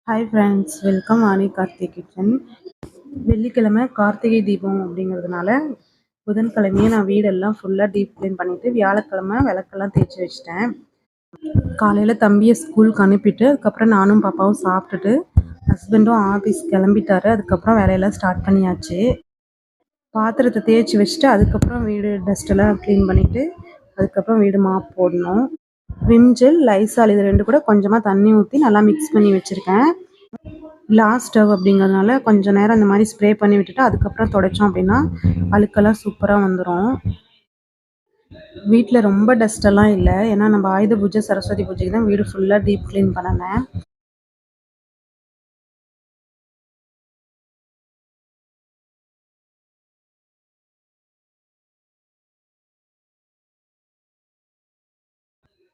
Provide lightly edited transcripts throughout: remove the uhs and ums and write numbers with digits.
Hi friends, welcome Vani Karthik kitchen. வெள்ளிக்கிழமை கார்த்திகை தீபம் அப்படிங்கிறதுனால புதன்கிழமையே நான் வீடெல்லாம் ஃபுல்லாக டீப் க்ளீன் பண்ணிவிட்டு வியாழக்கிழமை விளக்கெல்லாம் தேய்ச்சி வச்சிட்டேன். காலையில் தம்பியை ஸ்கூலுக்கு அனுப்பிட்டு அதுக்கப்புறம் நானும் பாப்பாவும் சாப்பிட்டுட்டு ஹஸ்பண்டும் ஆஃபீஸ் கிளம்பிட்டாரு. அதுக்கப்புறம் வேலையெல்லாம் ஸ்டார்ட் பண்ணியாச்சு. பாத்திரத்தை தேய்ச்சி வச்சுட்டு அதுக்கப்புறம் வீடு டஸ்ட்டெல்லாம் க்ளீன் பண்ணிவிட்டு அதுக்கப்புறம் வீடு மாப் போடணும். விம் ஜெல், லைசால் இது 2 கூட கொஞ்சமாக தண்ணி ஊற்றி நல்லா மிக்ஸ் பண்ணி வச்சுருக்கேன். கிளாஸ் ஸ்டவ் அப்படிங்கிறதுனால கொஞ்சம் நேரம் இந்த மாதிரி ஸ்ப்ரே பண்ணி விட்டுட்டு அதுக்கப்புறம் துடைச்சோம் அப்படின்னா அழுக்கெல்லாம் சூப்பராக வந்துடும். வீட்டில் ரொம்ப டஸ்டெல்லாம் இல்லை, ஏன்னா நம்ம ஆயுத பூஜை சரஸ்வதி பூஜைக்கு தான் வீடு ஃபுல்லாக டீப் க்ளீன் பண்ணினேன்.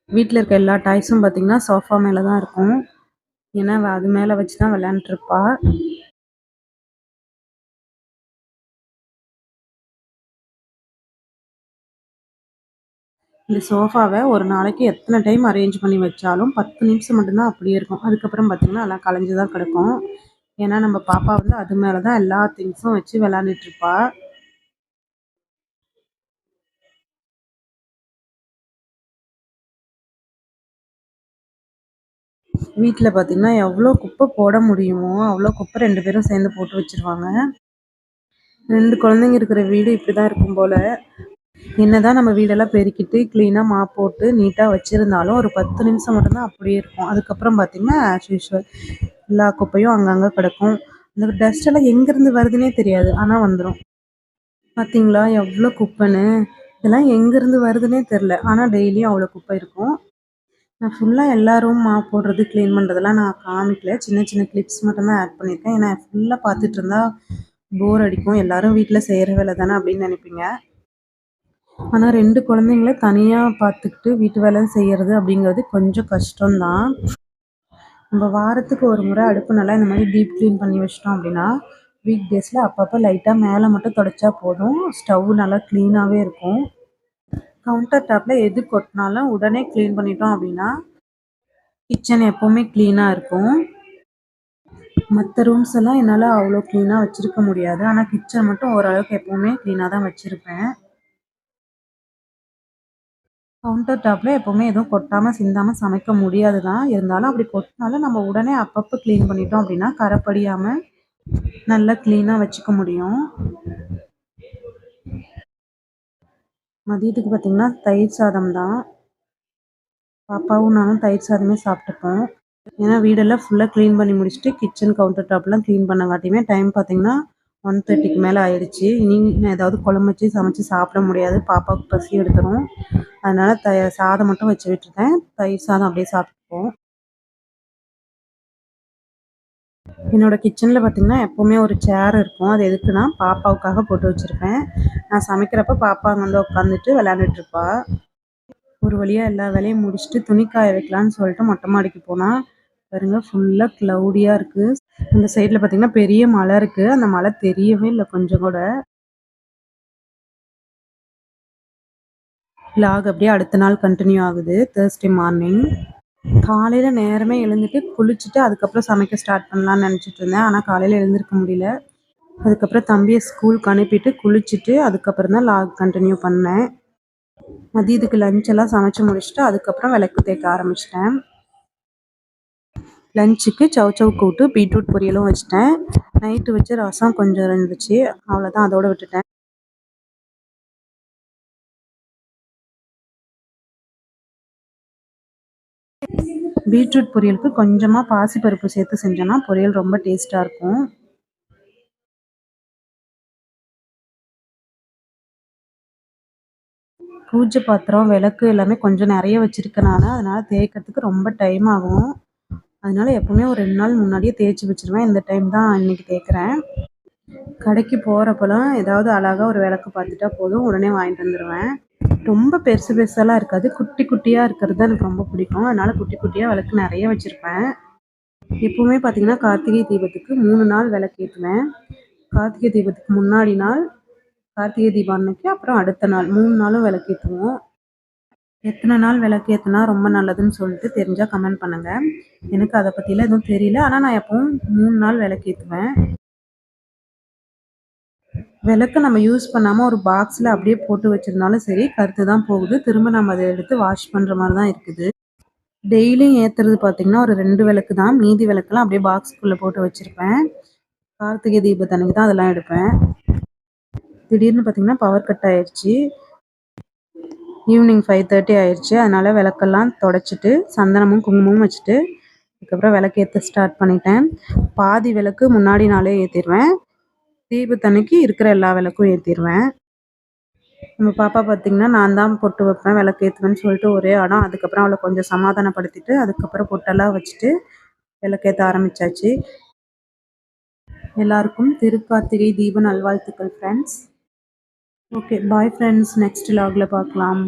வீட்டில் இருக்க எல்லா டாய்ஸும் பார்த்திங்கன்னா சோஃபா மேலே தான் இருக்கும், ஏன்னா அது மேலே வச்சு தான் விளையாண்டுருப்பா. இந்த சோஃபாவை ஒரு நாளைக்கு எத்தனை டைம் அரேஞ்ச் பண்ணி வச்சாலும் 10 நிமிஷம் மட்டும்தான் அப்படியே இருக்கும். அதுக்கப்புறம் பார்த்திங்கன்னா எல்லாம் கலைஞ்சு தான் கிடக்கும். ஏன்னா நம்ம பாப்பா வந்து அது மேலே தான் எல்லா திங்ஸும் வச்சு விளையாண்டுட்ருப்பா. வீட்டில் பார்த்திங்கன்னா எவ்வளோ குப்பை போட முடியுமோ அவ்வளோ குப்பை 2 பேரும் சேர்ந்து போட்டு வச்சுருவாங்க. 2 குழந்தைங்க இருக்கிற வீடு இப்படி தான் இருக்கும் போல். என்னதான் நம்ம வீடெல்லாம் பெருக்கிட்டு க்ளீனாக மாப் போட்டு நீட்டாக வச்சுருந்தாலும் ஒரு 10 நிமிஷம் மட்டும்தான் அப்படியே இருக்கும். அதுக்கப்புறம் பார்த்திங்கன்னா ஆஸ் யூஷுவல் எல்லா குப்பையும் அங்கங்கே கிடக்கும். இந்த டஸ்ட்டெல்லாம் எங்கேருந்து வருதுன்னே தெரியாது, ஆனால் வந்துடும். பார்த்தீங்களா எவ்வளோ குப்பைன்னு? இதெல்லாம் எங்கேருந்து வருதுன்னே தெரில, ஆனால் டெய்லியும் அவ்வளோ குப்பை இருக்கும். நான் ஃபுல்லாக எல்லா ரூம் மாப் போடுறது க்ளீன் பண்ணுறதெல்லாம் நான் காமிக்கல. சின்ன சின்ன கிளிப்ஸ் மட்டும் தான் ஆட் பண்ணியிருக்கேன். ஏன்னா ஃபுல்லாக பார்த்துட்டு இருந்தா போர் அடிக்கும். எல்லாரும் வீட்டில் செய்கிற வேலை தானே அப்படின்னு நினைப்பீங்க. ஆனால் 2 குழந்தைங்கள தனியாக பார்த்துக்கிட்டு வீட்டு வேலை செய்கிறது அப்படிங்கிறது கொஞ்சம் கஷ்டம்தான். நம்ம வாரத்துக்கு ஒரு முறை அடுப்பு நல்லா இந்த மாதிரி டீப் க்ளீன் பண்ணி வச்சிட்டோம் அப்படின்னா வீக் டேஸில் அப்பப்போ லைட்டாக மேலே மட்டும் தொடச்சா போதும், ஸ்டவ் நல்லா க்ளீனாகவே இருக்கும். கவுண்டர் டாப்பில் எது கொட்டினாலும் உடனே க்ளீன் பண்ணிட்டோம் அப்படின்னா கிச்சன் எப்போவுமே க்ளீனாக இருக்கும். மற்ற ரூம்ஸ் எல்லாம் என்னால் அவ்வளோ க்ளீனாக வச்சுருக்க முடியாது, ஆனால் கிச்சன் மட்டும் ஓரளவுக்கு எப்போவுமே க்ளீனாக தான் வச்சுருப்பேன். கவுண்டர் டாப்பில் எப்போவுமே எதுவும் கொட்டாமல் சிந்தாமல் சமைக்க முடியாது தான். இருந்தாலும் அப்படி கொட்டினாலும் நம்ம உடனே அப்பப்போ க்ளீன் பண்ணிட்டோம் அப்படின்னா கரை படியாமல் நல்லா க்ளீனாக வச்சுக்க முடியும். மதியத்துக்கு பார்த்திங்கன்னா தயிர் சாதம் தான். பாப்பாவும் நானும் தயிர் சாதமே சாப்பிட்டுப்போம். ஏன்னா வீடெல்லாம் ஃபுல்லாக க்ளீன் பண்ணி முடிச்சுட்டு கிச்சன் கவுண்டர் டாப்லாம் க்ளீன் பண்ணங்காட்டியுமே டைம் பார்த்திங்கன்னா 1:30க்கு மேலே ஆயிடுச்சு. இனி நான் ஏதாவது குழம்பு வச்சு சமைச்சு சாப்பிட முடியாது, பாப்பாவுக்கு பசி எடுத்துரும். அதனால் சாதம் மட்டும் வச்சு விட்டுருக்கேன். தயிர் சாதம் அப்படியே சாப்பிட்டுப்போம். என்னோடய கிச்சனில் பார்த்திங்கன்னா எப்போவுமே ஒரு சேர் இருக்கும். அது எதுக்குன்னா பாப்பாவுக்காக போட்டு வச்சுருப்பேன். நான் சமைக்கிறப்ப பாப்பா அங்கே வந்து உட்காந்துட்டு விளையாண்டுட்ருப்பா. ஒரு வழியாக எல்லா வேலையும் முடிச்சுட்டு துணி காய வைக்கலான்னு சொல்லிட்டு மொட்டை மாடிக்கு போனால் பாருங்க ஃபுல்லாக க்ளவுடியாக இருக்குது. அந்த சைடில் பார்த்திங்கன்னா பெரிய மலை இருக்குது. அந்த மலை தெரியவே இல்லை கொஞ்சம் கூட. vlog அப்படியே அடுத்த நாள் கண்டினியூ ஆகுது. தேர்ஸ்டே மார்னிங் காலையில் நேரமே எழுந்துட்டு குளிச்சுட்டு அதுக்கப்புறம் சமைக்க ஸ்டார்ட் பண்ணலான்னு நினச்சிட்டு இருந்தேன். ஆனால் காலையில் எழுந்திருக்க முடியல. அதுக்கப்புறம் தம்பியை ஸ்கூலுக்கு அனுப்பிட்டு குளிச்சுட்டு அதுக்கப்புறம் தான் vlog கண்டினியூ பண்ணேன். மதியத்துக்கு லஞ்செல்லாம் சமைச்சு முடிச்சுட்டு அதுக்கப்புறம் விளக்கு தேய்க்க ஆரம்பிச்சிட்டேன். லஞ்சுக்கு சவ் கூட்டு பீட்ரூட் பொரியலும் வச்சுட்டேன். நைட்டு வச்ச ரசம் கொஞ்சம் இருந்துச்சு, அவ்வளோதான், அதோடு விட்டுட்டேன். பீட்ரூட் பொரியலுக்கு கொஞ்சமாக பாசிப்பருப்பு சேர்த்து செஞ்சோன்னா பொரியல் ரொம்ப டேஸ்ட்டாக இருக்கும். பூஜை பாத்திரம் விளக்கு எல்லாமே கொஞ்சம் நிறைய வச்சுருக்கனால அதனால் தேய்க்கிறதுக்கு ரொம்ப டைம் ஆகும். அதனால எப்போவுமே ஒரு 2 நாள் முன்னாடியே தேய்ச்சி வச்சுருவேன். இந்த டைம் தான் இன்றைக்கி தேய்க்கிறேன். கடைக்கு போகிறப்பெல்லாம் ஏதாவது அழகாக ஒரு விளக்கு பார்த்துட்டா போதும், உடனே வாங்கிட்டு வந்துடுவேன். ரொம்ப பெருசு பெருசாலாம் இருக்காது, குட்டி குட்டியாக இருக்கிறது தான் எனக்கு ரொம்ப பிடிக்கும். அதனால் குட்டி குட்டியாக விளக்கு நிறைய வச்சுருப்பேன். எப்போவுமே பார்த்திங்கன்னா கார்த்திகை தீபத்துக்கு 3 நாள் விளக்கு ஏற்றுவேன். கார்த்திகை தீபத்துக்கு முன்னாடி நாள், கார்த்திகை தீபம் அன்னைக்கு, அப்புறம் அடுத்த நாள் 3 நாளும் விளக்கு ஏற்றுவோம். எத்தனை நாள் விளக்கேத்துனா ரொம்ப நல்லதுன்னு சொல்லிட்டு தெரிஞ்சா கமெண்ட் பண்ணுங்க. எனக்கு அதை பற்றிலாம் எதுவும் தெரியல. ஆனால் நான் எப்பவும் 3 நாள் விளக்கேற்றுவேன். விளக்க நம்ம யூஸ் பண்ணாமல் ஒரு பாக்ஸில் அப்படியே போட்டு வச்சுருந்தாலும் சரி, கருத்து தான் போகுது. திரும்ப நம்ம அதை எடுத்து வாஷ் பண்ணுற மாதிரி தான் இருக்குது. டெய்லியும் ஏற்றுறது பார்த்திங்கன்னா ஒரு 2 விளக்கு தான். மீதி விளக்கெல்லாம் அப்படியே பாக்ஸ்க்குள்ளே போட்டு வச்சுருப்பேன். கார்த்திகை தீபத்தன்னைக்கு தான் அதெல்லாம் எடுப்பேன். திடீர்னு பார்த்திங்கன்னா பவர் கட் ஆயிடுச்சு. ஈவினிங் 5:30 ஆயிடுச்சு. அதனால் விளக்கெல்லாம் தொடச்சிட்டு சந்தனமும் குங்குமமும் வச்சுட்டு அதுக்கப்புறம் விளக்கேற்ற ஸ்டார்ட் பண்ணிட்டேன். பாதி விளக்கு முன்னாடி நாளே ஏற்றிடுவேன். தீபத்தன்னைக்கு இருக்கிற எல்லா விளக்கும் ஏற்றிடுவேன். நம்ம பாப்பா பார்த்திங்கன்னா நான் தான் பொட்டு வைப்பேன் விளக்கேற்றுவேன்னு சொல்லிட்டு ஒரே இடம். அதுக்கப்புறம் அவளை கொஞ்சம் சமாதானப்படுத்திட்டு அதுக்கப்புறம் பொட்டெல்லாம் வச்சுட்டு விளக்கேற்ற ஆரம்பித்தாச்சு. எல்லாருக்கும் திருக்கார்த்திகை தீப நல்வாழ்த்துக்கள் friends. Okay bye friends. Next வ்ளாகில் பார்க்கலாம்.